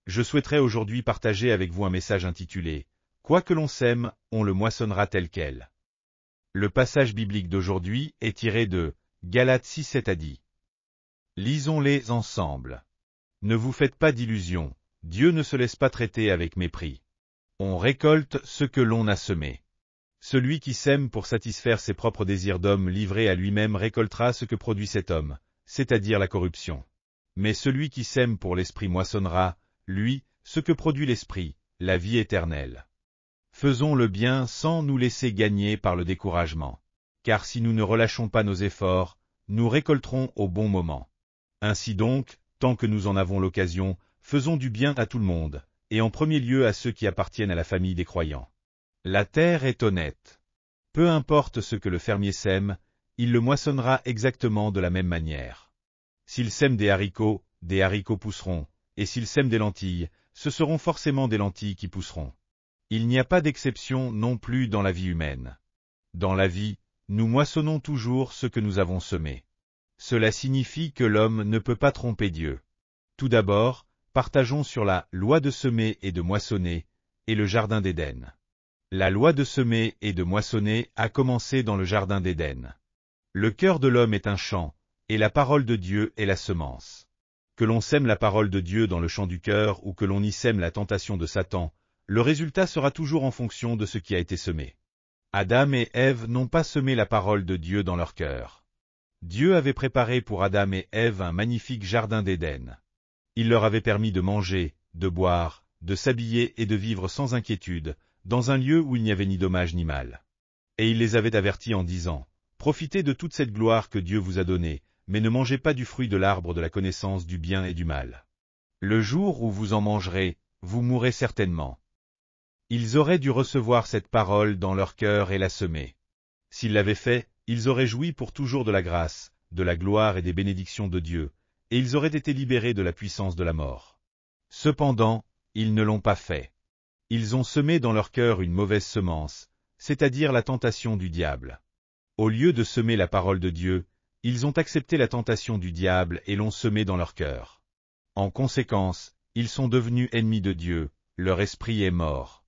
je souhaiterais aujourd'hui partager avec vous un message intitulé « Quoi que l'on sème, on le moissonnera tel quel ». Le passage biblique d'aujourd'hui est tiré de Galates 6:7 à 10. Lisons-les ensemble. Ne vous faites pas d'illusions, Dieu ne se laisse pas traiter avec mépris. On récolte ce que l'on a semé. Celui qui sème pour satisfaire ses propres désirs d'homme livré à lui-même récoltera ce que produit cet homme, c'est-à-dire la corruption. Mais celui qui sème pour l'esprit moissonnera, lui, ce que produit l'esprit, la vie éternelle. Faisons le bien sans nous laisser gagner par le découragement. Car si nous ne relâchons pas nos efforts, nous récolterons au bon moment. Ainsi donc, tant que nous en avons l'occasion, faisons du bien à tout le monde, et en premier lieu à ceux qui appartiennent à la famille des croyants. La terre est honnête. Peu importe ce que le fermier sème, il le moissonnera exactement de la même manière. S'il sème des haricots pousseront, et s'il sème des lentilles, ce seront forcément des lentilles qui pousseront. Il n'y a pas d'exception non plus dans la vie humaine. Dans la vie, nous moissonnons toujours ce que nous avons semé. Cela signifie que l'homme ne peut pas tromper Dieu. Tout d'abord, partageons sur la loi de semer et de moissonner, et le jardin d'Éden. La loi de semer et de moissonner a commencé dans le jardin d'Éden. Le cœur de l'homme est un champ, et la parole de Dieu est la semence. Que l'on sème la parole de Dieu dans le champ du cœur ou que l'on y sème la tentation de Satan, le résultat sera toujours en fonction de ce qui a été semé. Adam et Ève n'ont pas semé la parole de Dieu dans leur cœur. Dieu avait préparé pour Adam et Ève un magnifique jardin d'Éden. Il leur avait permis de manger, de boire, de s'habiller et de vivre sans inquiétude, dans un lieu où il n'y avait ni dommage ni mal. Et il les avait avertis en disant, « Profitez de toute cette gloire que Dieu vous a donnée, mais ne mangez pas du fruit de l'arbre de la connaissance du bien et du mal. Le jour où vous en mangerez, vous mourrez certainement. » Ils auraient dû recevoir cette parole dans leur cœur et la semer. S'ils l'avaient fait, ils auraient joui pour toujours de la grâce, de la gloire et des bénédictions de Dieu, et ils auraient été libérés de la puissance de la mort. Cependant, ils ne l'ont pas fait. Ils ont semé dans leur cœur une mauvaise semence, c'est-à-dire la tentation du diable. Au lieu de semer la parole de Dieu, ils ont accepté la tentation du diable et l'ont semée dans leur cœur. En conséquence, ils sont devenus ennemis de Dieu, leur esprit est mort.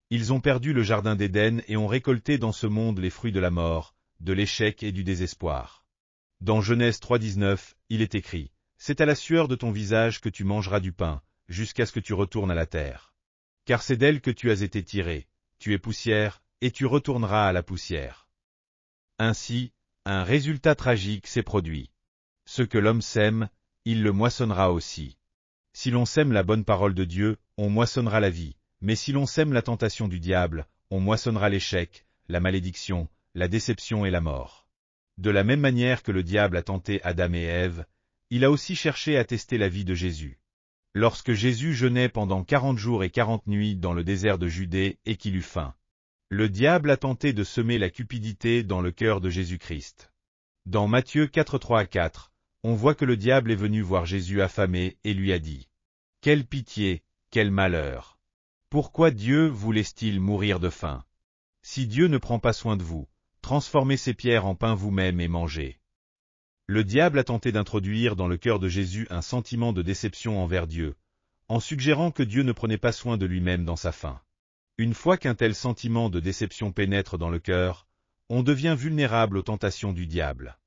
Ils ont perdu le jardin d'Éden et ont récolté dans ce monde les fruits de la mort, de l'échec et du désespoir. Dans Genèse 3:19, il est écrit, « C'est à la sueur de ton visage que tu mangeras du pain, jusqu'à ce que tu retournes à la terre. Car c'est d'elle que tu as été tiré, tu es poussière, et tu retourneras à la poussière. » Ainsi, un résultat tragique s'est produit. Ce que l'homme sème, il le moissonnera aussi. Si l'on sème la bonne parole de Dieu, on moissonnera la vie, mais si l'on sème la tentation du diable, on moissonnera l'échec, la malédiction, la déception et la mort. De la même manière que le diable a tenté Adam et Ève, il a aussi cherché à tester la vie de Jésus. Lorsque Jésus jeûnait pendant 40 jours et 40 nuits dans le désert de Judée et qu'il eut faim, le diable a tenté de semer la cupidité dans le cœur de Jésus-Christ. Dans Matthieu 4:3-4, on voit que le diable est venu voir Jésus affamé et lui a dit « Quelle pitié, quel malheur! Pourquoi Dieu vous laisse-t-il mourir de faim? Si Dieu ne prend pas soin de vous, transformez ces pierres en pain vous-même et mangez. » Le diable a tenté d'introduire dans le cœur de Jésus un sentiment de déception envers Dieu, en suggérant que Dieu ne prenait pas soin de lui-même dans sa faim. Une fois qu'un tel sentiment de déception pénètre dans le cœur, on devient vulnérable aux tentations du diable.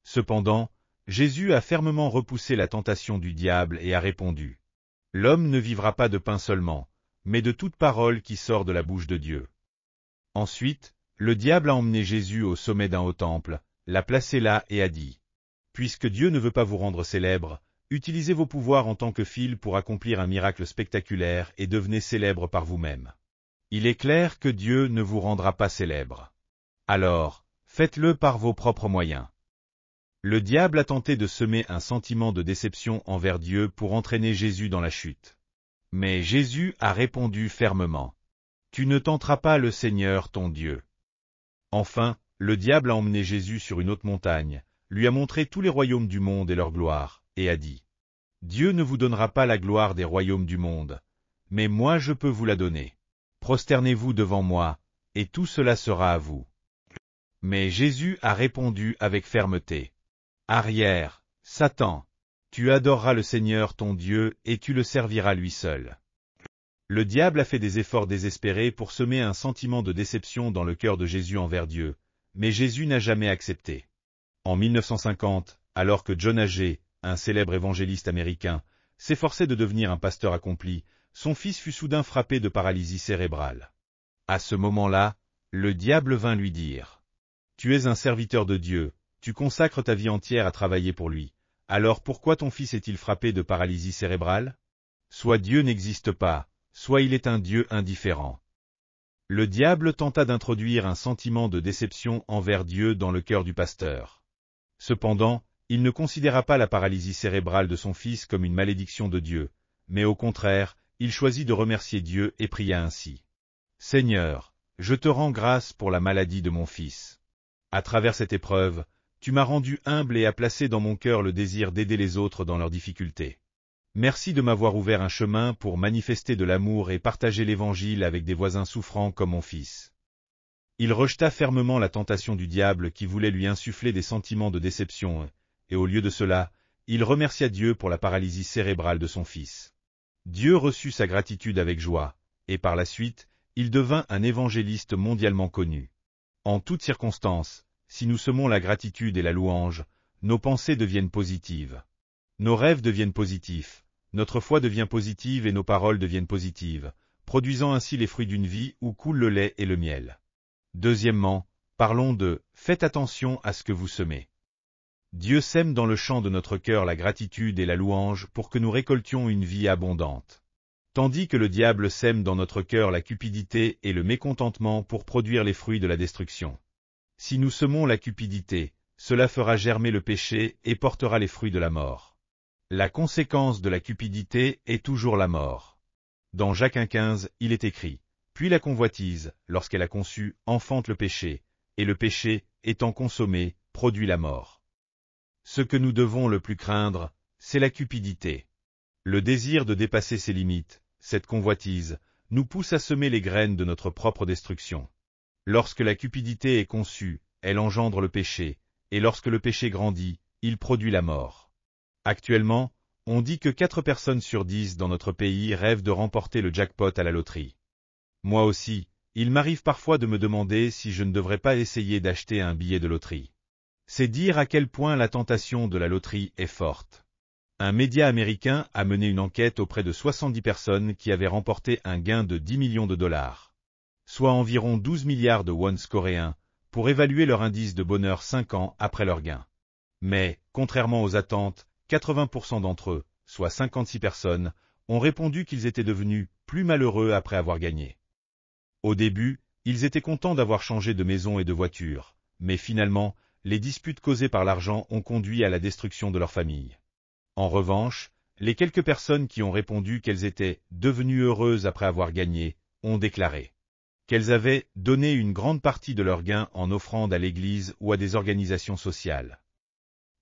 Cependant, Jésus a fermement repoussé la tentation du diable et a répondu « L'homme ne vivra pas de pain seulement, mais de toute parole qui sort de la bouche de Dieu. » Ensuite, le diable a emmené Jésus au sommet d'un haut temple, l'a placé là et a dit « Puisque Dieu ne veut pas vous rendre célèbre, utilisez vos pouvoirs en tant que fil pour accomplir un miracle spectaculaire et devenez célèbre par vous-même. Il est clair que Dieu ne vous rendra pas célèbre. Alors, faites-le par vos propres moyens. » Le diable a tenté de semer un sentiment de déception envers Dieu pour entraîner Jésus dans la chute. Mais Jésus a répondu fermement « Tu ne tenteras pas le Seigneur ton Dieu. » Enfin, le diable a emmené Jésus sur une haute montagne, lui a montré tous les royaumes du monde et leur gloire, et a dit « Dieu ne vous donnera pas la gloire des royaumes du monde, mais moi je peux vous la donner. Prosternez-vous devant moi, et tout cela sera à vous. » Mais Jésus a répondu avec fermeté « Arrière, Satan! Tu adoreras le Seigneur ton Dieu et tu le serviras lui seul. Le diable a fait des efforts désespérés pour semer un sentiment de déception dans le cœur de Jésus envers Dieu, mais Jésus n'a jamais accepté. En 1950, alors que John Hagee, un célèbre évangéliste américain, s'efforçait de devenir un pasteur accompli, son fils fut soudain frappé de paralysie cérébrale. À ce moment-là, le diable vint lui dire : « Tu es un serviteur de Dieu, tu consacres ta vie entière à travailler pour lui. Alors pourquoi ton fils est-il frappé de paralysie cérébrale ? Soit Dieu n'existe pas, soit il est un Dieu indifférent. » Le diable tenta d'introduire un sentiment de déception envers Dieu dans le cœur du pasteur. Cependant, il ne considéra pas la paralysie cérébrale de son fils comme une malédiction de Dieu, mais au contraire, il choisit de remercier Dieu et pria ainsi : « Seigneur, je te rends grâce pour la maladie de mon fils. À travers cette épreuve, tu m'as rendu humble et as placé dans mon cœur le désir d'aider les autres dans leurs difficultés. Merci de m'avoir ouvert un chemin pour manifester de l'amour et partager l'Évangile avec des voisins souffrants comme mon fils. » Il rejeta fermement la tentation du diable qui voulait lui insuffler des sentiments de déception, et au lieu de cela, il remercia Dieu pour la paralysie cérébrale de son fils. Dieu reçut sa gratitude avec joie, et par la suite, il devint un évangéliste mondialement connu. En toutes circonstances, si nous semons la gratitude et la louange, nos pensées deviennent positives. Nos rêves deviennent positifs, notre foi devient positive et nos paroles deviennent positives, produisant ainsi les fruits d'une vie où coule le lait et le miel. Deuxièmement, parlons de « faites attention à ce que vous semez ». Dieu sème dans le champ de notre cœur la gratitude et la louange pour que nous récoltions une vie abondante. Tandis que le diable sème dans notre cœur la cupidité et le mécontentement pour produire les fruits de la destruction. Si nous semons la cupidité, cela fera germer le péché et portera les fruits de la mort. La conséquence de la cupidité est toujours la mort. Dans Jacques 1,15, il est écrit : « Puis la convoitise, lorsqu'elle a conçu, enfante le péché, et le péché, étant consommé, produit la mort. » Ce que nous devons le plus craindre, c'est la cupidité. Le désir de dépasser ses limites, cette convoitise, nous pousse à semer les graines de notre propre destruction. Lorsque la cupidité est conçue, elle engendre le péché, et lorsque le péché grandit, il produit la mort. Actuellement, on dit que 4 personnes sur 10 dans notre pays rêvent de remporter le jackpot à la loterie. Moi aussi, il m'arrive parfois de me demander si je ne devrais pas essayer d'acheter un billet de loterie. C'est dire à quel point la tentation de la loterie est forte. Un média américain a mené une enquête auprès de 70 personnes qui avaient remporté un gain de 10 millions de dollars, soit environ 12 milliards de wons coréens, pour évaluer leur indice de bonheur 5 ans après leur gain. Mais, contrairement aux attentes, 80% d'entre eux, soit 56 personnes, ont répondu qu'ils étaient devenus plus malheureux après avoir gagné. Au début, ils étaient contents d'avoir changé de maison et de voiture, mais finalement, les disputes causées par l'argent ont conduit à la destruction de leur famille. En revanche, les quelques personnes qui ont répondu qu'elles étaient devenues heureuses après avoir gagné, ont déclaré qu'elles avaient donné une grande partie de leurs gains en offrande à l'Église ou à des organisations sociales.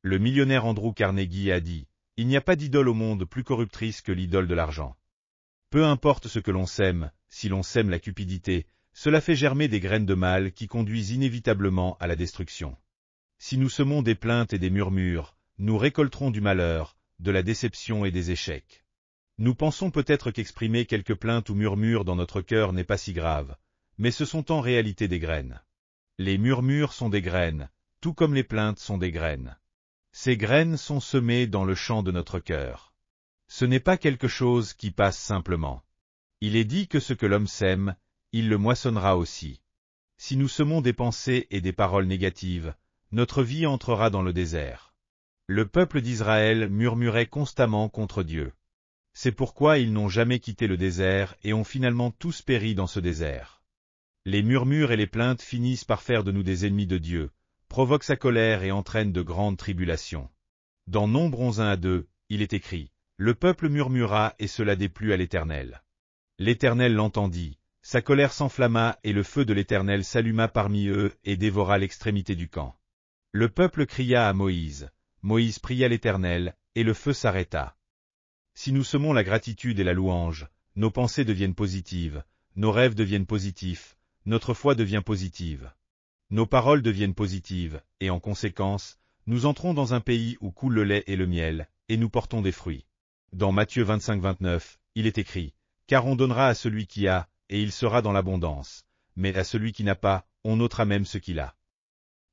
Le millionnaire Andrew Carnegie a dit : « Il n'y a pas d'idole au monde plus corruptrice que l'idole de l'argent. Peu importe ce que l'on sème, si l'on sème la cupidité, cela fait germer des graines de mal qui conduisent inévitablement à la destruction. Si nous semons des plaintes et des murmures, nous récolterons du malheur, de la déception et des échecs. Nous pensons peut-être qu'exprimer quelques plaintes ou murmures dans notre cœur n'est pas si grave, mais ce sont en réalité des graines. Les murmures sont des graines, tout comme les plaintes sont des graines. Ces graines sont semées dans le champ de notre cœur. Ce n'est pas quelque chose qui passe simplement. Il est dit que ce que l'homme sème, il le moissonnera aussi. Si nous semons des pensées et des paroles négatives, notre vie entrera dans le désert. Le peuple d'Israël murmurait constamment contre Dieu. C'est pourquoi ils n'ont jamais quitté le désert et ont finalement tous péri dans ce désert. Les murmures et les plaintes finissent par faire de nous des ennemis de Dieu, provoquent sa colère et entraînent de grandes tribulations. Dans Nombre 11:1-2, il est écrit : « Le peuple murmura et cela déplut à l'Éternel. L'Éternel l'entendit, sa colère s'enflamma et le feu de l'Éternel s'alluma parmi eux et dévora l'extrémité du camp. Le peuple cria à Moïse. Moïse pria l'Éternel, et le feu s'arrêta. » Si nous semons la gratitude et la louange, nos pensées deviennent positives, nos rêves deviennent positifs, notre foi devient positive. Nos paroles deviennent positives, et en conséquence, nous entrons dans un pays où coule le lait et le miel, et nous portons des fruits. Dans Matthieu 25-29, il est écrit, « Car on donnera à celui qui a, et il sera dans l'abondance, mais à celui qui n'a pas, on ôtera même ce qu'il a. »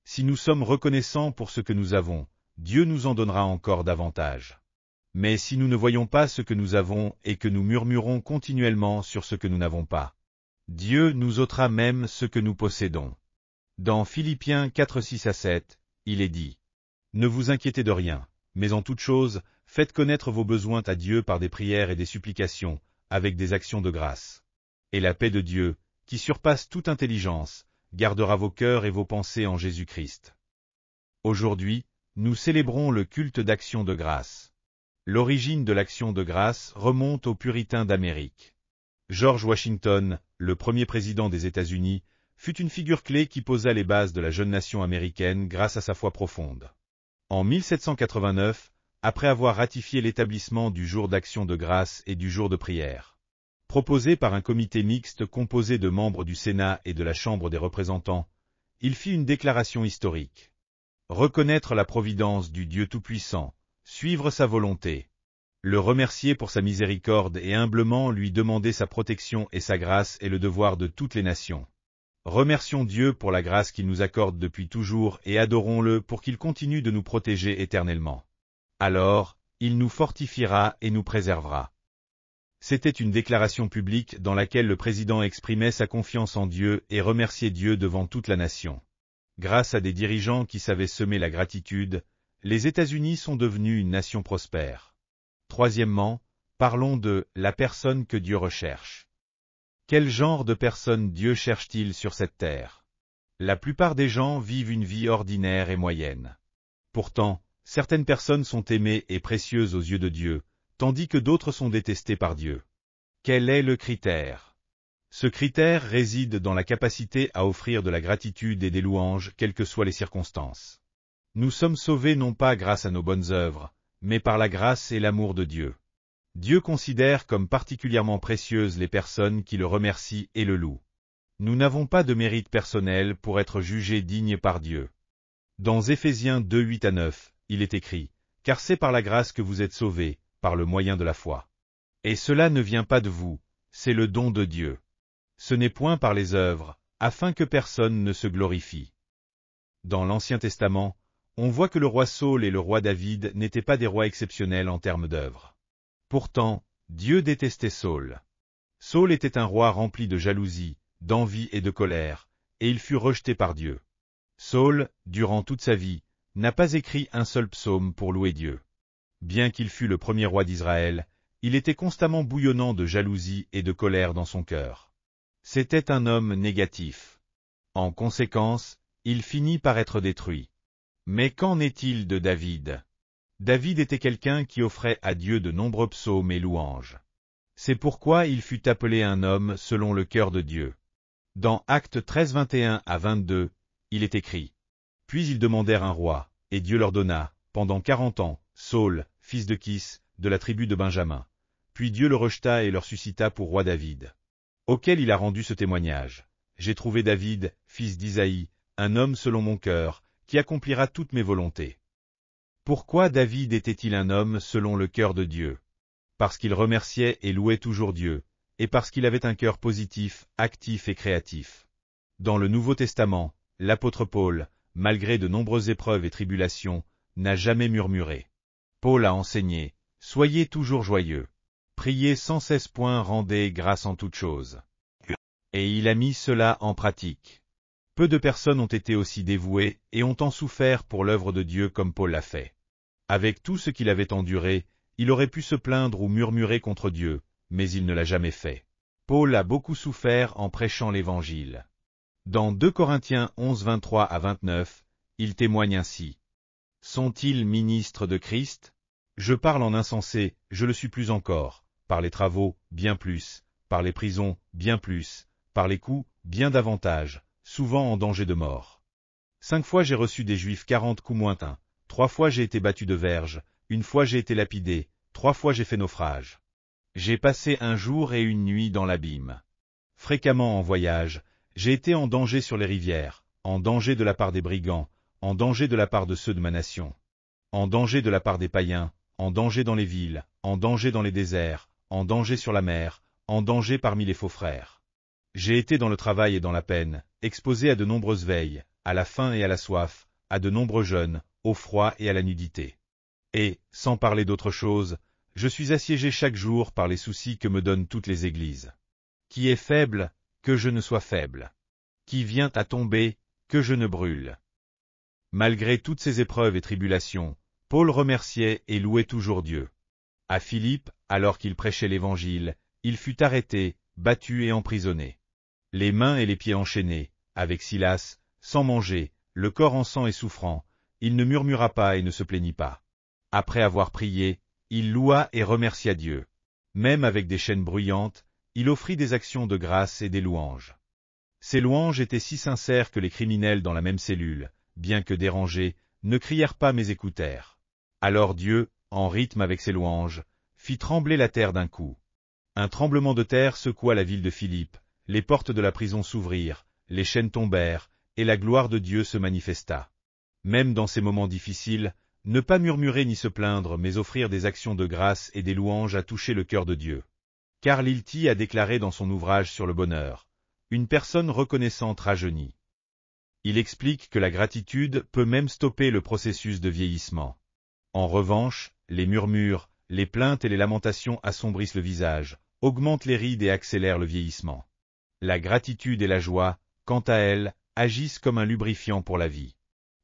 Si nous sommes reconnaissants pour ce que nous avons, Dieu nous en donnera encore davantage. Mais si nous ne voyons pas ce que nous avons et que nous murmurons continuellement sur ce que nous n'avons pas, Dieu nous ôtera même ce que nous possédons. Dans Philippiens 4-6-7, il est dit, « Ne vous inquiétez de rien, mais en toute chose, faites connaître vos besoins à Dieu par des prières et des supplications, avec des actions de grâce. Et la paix de Dieu, qui surpasse toute intelligence, gardera vos cœurs et vos pensées en Jésus-Christ. » Aujourd'hui, nous célébrons le culte d'action de grâce. L'origine de l'action de grâce remonte aux Puritains d'Amérique. George Washington, le premier président des États-Unis, fut une figure clé qui posa les bases de la jeune nation américaine grâce à sa foi profonde. En 1789, après avoir ratifié l'établissement du jour d'action de grâce et du jour de prière, proposé par un comité mixte composé de membres du Sénat et de la Chambre des représentants, il fit une déclaration historique. Reconnaître la providence du Dieu Tout-Puissant, suivre sa volonté, le remercier pour sa miséricorde et humblement lui demander sa protection et sa grâce est le devoir de toutes les nations. Remercions Dieu pour la grâce qu'il nous accorde depuis toujours et adorons-le pour qu'il continue de nous protéger éternellement. Alors, il nous fortifiera et nous préservera. C'était une déclaration publique dans laquelle le président exprimait sa confiance en Dieu et remerciait Dieu devant toute la nation. Grâce à des dirigeants qui savaient semer la gratitude, les États-Unis sont devenus une nation prospère. Troisièmement, parlons de la personne que Dieu recherche. Quel genre de personne Dieu cherche-t-il sur cette terre? La plupart des gens vivent une vie ordinaire et moyenne. Pourtant, certaines personnes sont aimées et précieuses aux yeux de Dieu, tandis que d'autres sont détestées par Dieu. Quel est le critère? Ce critère réside dans la capacité à offrir de la gratitude et des louanges, quelles que soient les circonstances. Nous sommes sauvés non pas grâce à nos bonnes œuvres, mais par la grâce et l'amour de Dieu. Dieu considère comme particulièrement précieuses les personnes qui le remercient et le louent. Nous n'avons pas de mérite personnel pour être jugés dignes par Dieu. Dans Éphésiens 2:8-9, il est écrit, « Car c'est par la grâce que vous êtes sauvés, par le moyen de la foi. Et cela ne vient pas de vous, c'est le don de Dieu. Ce n'est point par les œuvres, afin que personne ne se glorifie. » Dans l'Ancien Testament, on voit que le roi Saül et le roi David n'étaient pas des rois exceptionnels en termes d'œuvres. Pourtant, Dieu détestait Saül. Saül était un roi rempli de jalousie, d'envie et de colère, et il fut rejeté par Dieu. Saül, durant toute sa vie, n'a pas écrit un seul psaume pour louer Dieu. Bien qu'il fût le premier roi d'Israël, il était constamment bouillonnant de jalousie et de colère dans son cœur. C'était un homme négatif. En conséquence, il finit par être détruit. Mais qu'en est-il de David? David était quelqu'un qui offrait à Dieu de nombreux psaumes et louanges. C'est pourquoi il fut appelé un homme selon le cœur de Dieu. Dans Actes 13:21-22, il est écrit, « Puis ils demandèrent un roi, et Dieu leur donna, pendant 40 ans, Saül, fils de Kis, de la tribu de Benjamin. Puis Dieu le rejeta et leur suscita pour roi David. Auquel il a rendu ce témoignage. J'ai trouvé David, fils d'Isaïe, un homme selon mon cœur, qui accomplira toutes mes volontés. » Pourquoi David était-il un homme selon le cœur de Dieu? Parce qu'il remerciait et louait toujours Dieu, et parce qu'il avait un cœur positif, actif et créatif. Dans le Nouveau Testament, l'apôtre Paul, malgré de nombreuses épreuves et tribulations, n'a jamais murmuré. Paul a enseigné, « Soyez toujours joyeux. Priez sans cesse, rendez grâce en toutes choses. » Et il a mis cela en pratique. Peu de personnes ont été aussi dévouées et ont tant souffert pour l'œuvre de Dieu comme Paul l'a fait. Avec tout ce qu'il avait enduré, il aurait pu se plaindre ou murmurer contre Dieu, mais il ne l'a jamais fait. Paul a beaucoup souffert en prêchant l'Évangile. Dans 2 Corinthiens 11:23-29, il témoigne ainsi. « Sont-ils ministres de Christ? Je parle en insensé, je le suis plus encore, par les travaux, bien plus, par les prisons, bien plus, par les coups, bien davantage, souvent en danger de mort. 5 fois j'ai reçu des Juifs 40 coups moins 1, 3 fois j'ai été battu de verge, 1 fois j'ai été lapidé, 3 fois j'ai fait naufrage. J'ai passé un jour et une nuit dans l'abîme. Fréquemment en voyage, j'ai été en danger sur les rivières, en danger de la part des brigands, en danger de la part de ceux de ma nation, en danger de la part des païens, en danger dans les villes, en danger dans les déserts, en danger sur la mer, en danger parmi les faux frères. J'ai été dans le travail et dans la peine, exposé à de nombreuses veilles, à la faim et à la soif, à de nombreux jeûnes, au froid et à la nudité. Et, sans parler d'autre chose, je suis assiégé chaque jour par les soucis que me donnent toutes les églises. Qui est faible, que je ne sois faible. Qui vient à tomber, que je ne brûle. Malgré toutes ces épreuves et tribulations, Paul remerciait et louait toujours Dieu. À Philippe, alors qu'il prêchait l'Évangile, il fut arrêté, battu et emprisonné. Les mains et les pieds enchaînés, avec Silas, sans manger, le corps en sang et souffrant, il ne murmura pas et ne se plaignit pas. Après avoir prié, il loua et remercia Dieu. Même avec des chaînes bruyantes, il offrit des actions de grâce et des louanges. Ces louanges étaient si sincères que les criminels dans la même cellule, bien que dérangés, ne crièrent pas mais écoutèrent. Alors Dieu, en rythme avec ses louanges, fit trembler la terre d'un coup. Un tremblement de terre secoua la ville de Philippe, les portes de la prison s'ouvrirent, les chaînes tombèrent, et la gloire de Dieu se manifesta. Même dans ces moments difficiles, ne pas murmurer ni se plaindre, mais offrir des actions de grâce et des louanges a touché le cœur de Dieu. Carl Hilty a déclaré dans son ouvrage sur le bonheur, « Une personne reconnaissante rajeunit ». Il explique que la gratitude peut même stopper le processus de vieillissement. En revanche, les murmures, les plaintes et les lamentations assombrissent le visage, augmentent les rides et accélèrent le vieillissement. La gratitude et la joie, quant à elles, agissent comme un lubrifiant pour la vie.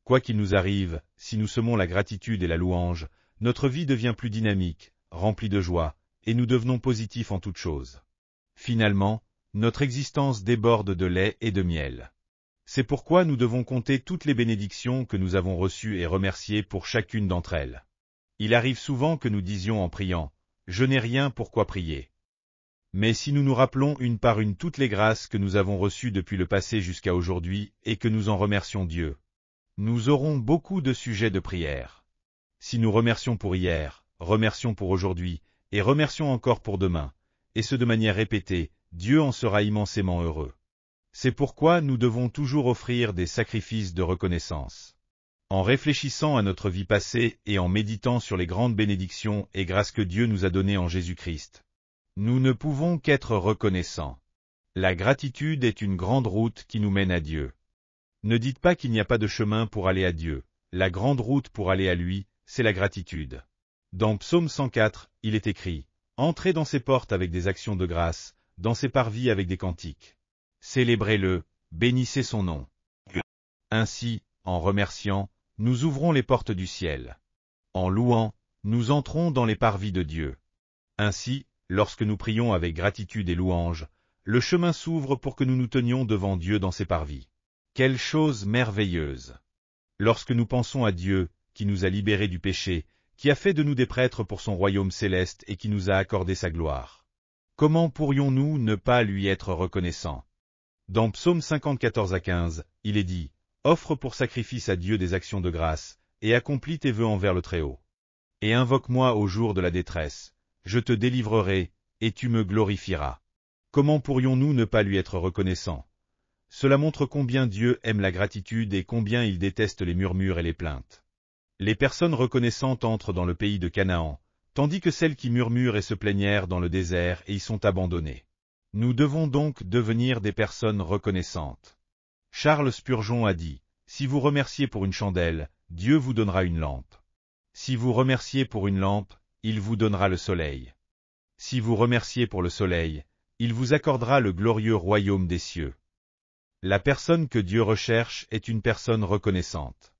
Quoi qu'il nous arrive, si nous semons la gratitude et la louange, notre vie devient plus dynamique, remplie de joie, et nous devenons positifs en toutes choses. Finalement, notre existence déborde de lait et de miel. C'est pourquoi nous devons compter toutes les bénédictions que nous avons reçues et remercier pour chacune d'entre elles. Il arrive souvent que nous disions en priant, « Je n'ai rien pourquoi prier ». Mais si nous nous rappelons une par une toutes les grâces que nous avons reçues depuis le passé jusqu'à aujourd'hui et que nous en remercions Dieu, nous aurons beaucoup de sujets de prière. Si nous remercions pour hier, remercions pour aujourd'hui, et remercions encore pour demain, et ce de manière répétée, Dieu en sera immensément heureux. C'est pourquoi nous devons toujours offrir des sacrifices de reconnaissance. En réfléchissant à notre vie passée et en méditant sur les grandes bénédictions et grâces que Dieu nous a données en Jésus-Christ, nous ne pouvons qu'être reconnaissants. La gratitude est une grande route qui nous mène à Dieu. Ne dites pas qu'il n'y a pas de chemin pour aller à Dieu. La grande route pour aller à lui, c'est la gratitude. Dans Psaume 104, il est écrit, « Entrez dans ses portes avec des actions de grâce, dans ses parvis avec des cantiques. Célébrez-le, bénissez son nom. » Ainsi, en remerciant, nous ouvrons les portes du ciel. En louant, nous entrons dans les parvis de Dieu. Ainsi, lorsque nous prions avec gratitude et louange, le chemin s'ouvre pour que nous nous tenions devant Dieu dans ses parvis. Quelle chose merveilleuse! Lorsque nous pensons à Dieu, qui nous a libérés du péché, qui a fait de nous des prêtres pour son royaume céleste et qui nous a accordé sa gloire, comment pourrions-nous ne pas lui être reconnaissants? Dans Psaume 54 à 15, il est dit, « Offre pour sacrifice à Dieu des actions de grâce, et accomplis tes vœux envers le Très-Haut. Et invoque-moi au jour de la détresse, je te délivrerai, et tu me glorifieras. » Comment pourrions-nous ne pas lui être reconnaissants? Cela montre combien Dieu aime la gratitude et combien il déteste les murmures et les plaintes. Les personnes reconnaissantes entrent dans le pays de Canaan, tandis que celles qui murmurent et se plaignèrent dans le désert et y sont abandonnées. Nous devons donc devenir des personnes reconnaissantes. Charles Spurgeon a dit, « Si vous remerciez pour une chandelle, Dieu vous donnera une lampe. Si vous remerciez pour une lampe, il vous donnera le soleil. Si vous remerciez pour le soleil, il vous accordera le glorieux royaume des cieux. » La personne que Dieu recherche est une personne reconnaissante.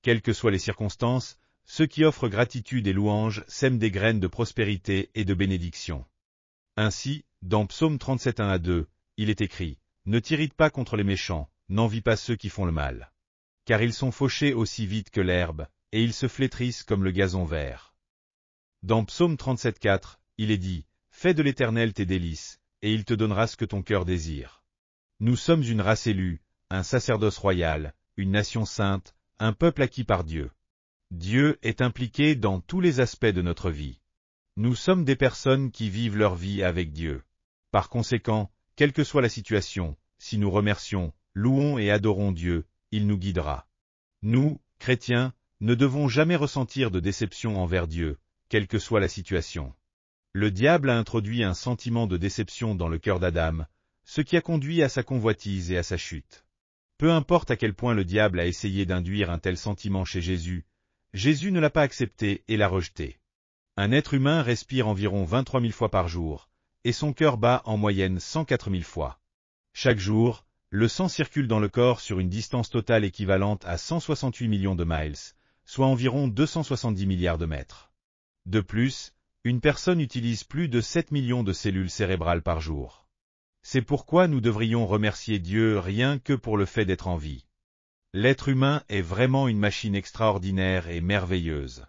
Quelles que soient les circonstances, ceux qui offrent gratitude et louange sèment des graines de prospérité et de bénédiction. Ainsi, dans Psaume 37 1 à 2, il est écrit, « Ne t'irrite pas contre les méchants, n'envie pas ceux qui font le mal. Car ils sont fauchés aussi vite que l'herbe, et ils se flétrissent comme le gazon vert. » Dans Psaume 37 4, il est dit, « Fais de l'Éternel tes délices, et il te donnera ce que ton cœur désire. » Nous sommes une race élue, un sacerdoce royal, une nation sainte, un peuple acquis par Dieu. Dieu est impliqué dans tous les aspects de notre vie. Nous sommes des personnes qui vivent leur vie avec Dieu. Par conséquent, quelle que soit la situation, si nous remercions, louons et adorons Dieu, il nous guidera. Nous, chrétiens, ne devons jamais ressentir de déception envers Dieu, quelle que soit la situation. Le diable a introduit un sentiment de déception dans le cœur d'Adam, ce qui a conduit à sa convoitise et à sa chute. Peu importe à quel point le diable a essayé d'induire un tel sentiment chez Jésus, Jésus ne l'a pas accepté et l'a rejeté. Un être humain respire environ 23 000 fois par jour, et son cœur bat en moyenne 104 000 fois. Chaque jour, le sang circule dans le corps sur une distance totale équivalente à 168 millions de miles, soit environ 270 milliards de mètres. De plus, une personne utilise plus de 7 millions de cellules cérébrales par jour. C'est pourquoi nous devrions remercier Dieu rien que pour le fait d'être en vie. L'être humain est vraiment une machine extraordinaire et merveilleuse.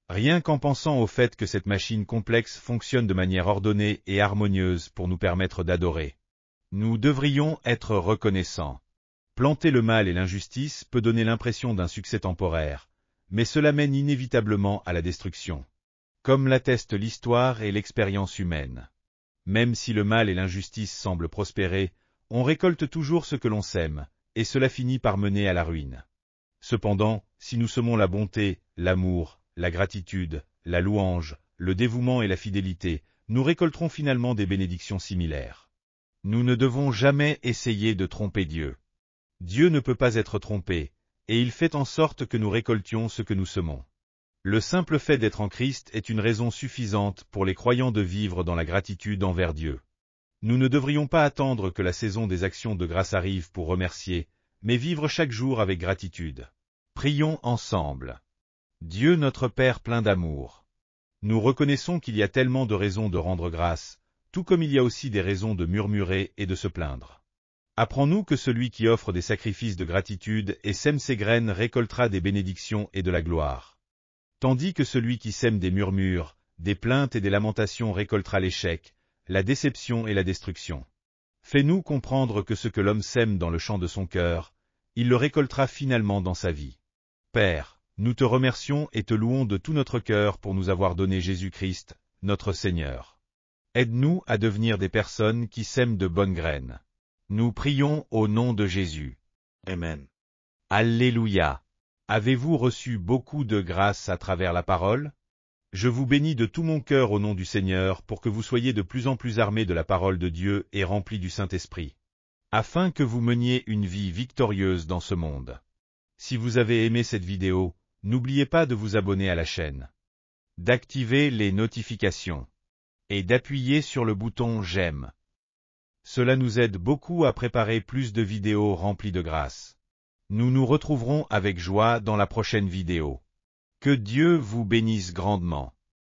Rien qu'en pensant au fait que cette machine complexe fonctionne de manière ordonnée et harmonieuse pour nous permettre d'adorer. Nous devrions être reconnaissants. Planter le mal et l'injustice peut donner l'impression d'un succès temporaire, mais cela mène inévitablement à la destruction. Comme l'attestent l'histoire et l'expérience humaine. Même si le mal et l'injustice semblent prospérer, on récolte toujours ce que l'on sème, et cela finit par mener à la ruine. Cependant, si nous semons la bonté, l'amour, la gratitude, la louange, le dévouement et la fidélité, nous récolterons finalement des bénédictions similaires. Nous ne devons jamais essayer de tromper Dieu. Dieu ne peut pas être trompé, et il fait en sorte que nous récoltions ce que nous semons. Le simple fait d'être en Christ est une raison suffisante pour les croyants de vivre dans la gratitude envers Dieu. Nous ne devrions pas attendre que la saison des actions de grâce arrive pour remercier, mais vivre chaque jour avec gratitude. Prions ensemble. Dieu notre Père plein d'amour. Nous reconnaissons qu'il y a tellement de raisons de rendre grâce, tout comme il y a aussi des raisons de murmurer et de se plaindre. Apprends-nous que celui qui offre des sacrifices de gratitude et sème ses graines récoltera des bénédictions et de la gloire. Tandis que celui qui sème des murmures, des plaintes et des lamentations récoltera l'échec, la déception et la destruction. Fais-nous comprendre que ce que l'homme sème dans le champ de son cœur, il le récoltera finalement dans sa vie. Père, nous te remercions et te louons de tout notre cœur pour nous avoir donné Jésus-Christ, notre Seigneur. Aide-nous à devenir des personnes qui sèment de bonnes graines. Nous prions au nom de Jésus. Amen. Alléluia. Avez-vous reçu beaucoup de grâce à travers la parole? Je vous bénis de tout mon cœur au nom du Seigneur pour que vous soyez de plus en plus armés de la parole de Dieu et remplis du Saint-Esprit, afin que vous meniez une vie victorieuse dans ce monde. Si vous avez aimé cette vidéo, n'oubliez pas de vous abonner à la chaîne, d'activer les notifications et d'appuyer sur le bouton j'aime. Cela nous aide beaucoup à préparer plus de vidéos remplies de grâce. Nous nous retrouverons avec joie dans la prochaine vidéo. Que Dieu vous bénisse grandement.